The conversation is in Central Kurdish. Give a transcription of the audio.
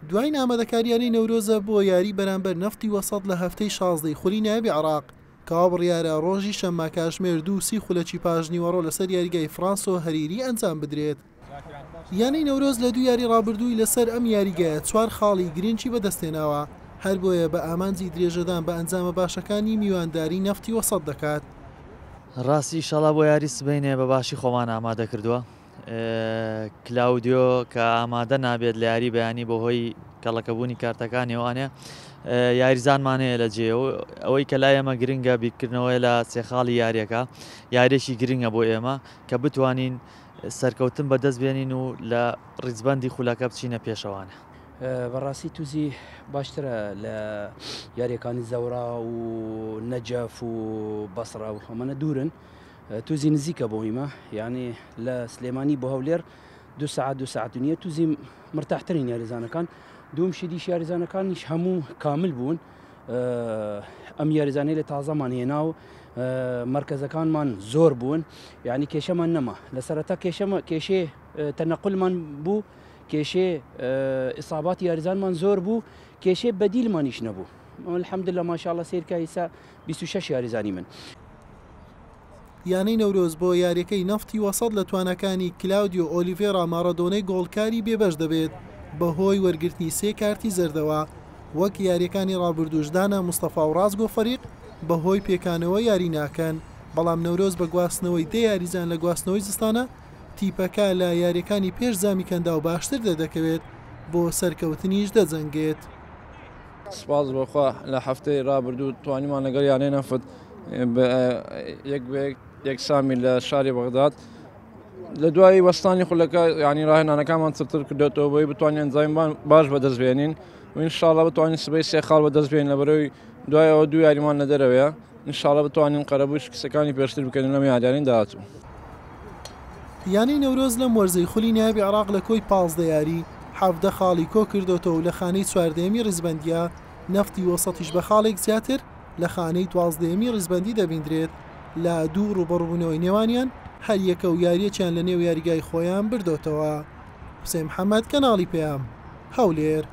دوای ئامادەکاریانی نەورۆزە بۆ یاری بەرامبەر نەفتی وەسەد لە هەفتەی 16 خولی نایبی عێراق کەوا بڕیارە ڕۆژی شەممە کاتژمێر 2:30 خولەکی پاژنیوەڕۆ لەسەر یاریگای فرانسۆ هەریری ئەنجام بدرێت. یانەی نەورۆز لە دوو یاری ڕابردووی لەسەر ئەم یاریگایە 4 خاڵی گرنگی بەدەستێناوە، هەر بۆیە بە ئامانجی درێژەدان بە ئەنجامە باشەکانی میوانداری نەفتی وەسەد دەکات. ڕاستی ئینشەڵا بۆ یاری سبەینێ بە باشی خۆمان ئامادە کردووە. کلااودیۆ کە ئامادە نابێت لە یاری بەیانی بۆ هۆی کەڵەکەبوونی کارتەکانی ئەوانێ یاریزانمانەیە لە جێ ئەوەی کە لای ئێمە گرنگە بیرکردنەوەی لە سێخاڵی یاریەکە یاریێکی گرنگە بۆ ئێمە کە بتوانین سەرکەوتن بەدەست بێنین و لە ڕیزبەندی خولەکە بچینە پێشەوانە. بەڕاستی تووزی باشترە لە یاریەکانی زەورا و نەجەف و بەسڕا و هەمانە دوورن، تووزی نزیکە بۆ هیمە، یعنی لە سلێمانی بۆ هەولێر 2 ساعت نیە تووزی مرتاحترین یاریزانەکان. دوم شیدیش یاریزانەکانیش هەموو کامل بوون، ئەم یاریزانەی لە تازەمان هێنا و مرکزەکانمان زۆر بوون، یعنی کێشەمان نەما لە سەرەتا کێشێ تەنەقولمان بوو، کێشێ ئیساباتی یاریزانمان زۆر بوو، کێشێ بەدیلمانیش نەبوو. الحەمدولله ماشاءالله سیرکە ئیسا 26 یاریزانی من. یانەی نەورۆز بۆ یاریەکەی نەفتی وەسەد لە توانەکانی کلاودیۆ ئۆلیڤێرا مارەدۆنەی گۆڵکاری بێبەش دەبێت بەهۆی وەرگرتنی 3 کارتی زەردەوە، وەک یاریەکانی ڕابردووشدانە مستەفا و ڕازگۆ فەریق بەهۆی پێکانەوە یاری ناکەن. بەڵام نەورۆز بە گواستنەوەی 10 یاریزان لە گواستنەوەی زستانە تیپەکە لە یاریەکانی پێش زامی کەندا و باشتر دەدەکەوێت بۆ سەرکەوتنیش دەجەنگێت. سپاس بۆخوا لە هەفتەی ڕابردوو توانیمان لەگەڵ یانەی نەفت یەک سامی لە شاری بەغداد لە دوای وەستانی خولەکە ینی ڕاهێنانەکانمان چتر کردێتەوە بۆی بتوانین ئەنجامی باش بەدەستبێنین و ئینشاڵڵا بتوانین سبەی 3 خاڵ بەدەستبێن لە بەرەوەی دوایەوە 2 یاریمان لە دەرەوەیە، ئینشاڵڵا بتوانین قەرەبووی کسەکانی پێشتر بکەین لەم یاریانەی داهاتوو. یانەی نەورۆز لەم وەرزەی خولی نایبی عێراق لە کۆی 15 یاری 17 خاڵی کۆ کردوتەوە و لە خانەی 14هەمی ڕیزبەندیە نەفتی وەسەتیش بە خاڵێک زیاتر لە خانەی 12هەمی ڕیزبەندی دەبیندرێت. لە دوو ڕوبەڕووبوونەوەی نێوانیان هەر یەکە و یاریەکیان لە نێو یاریگای خۆیان بردوتەوە. حوسێن محەممەد، کەناڵی پێام، هەولێر.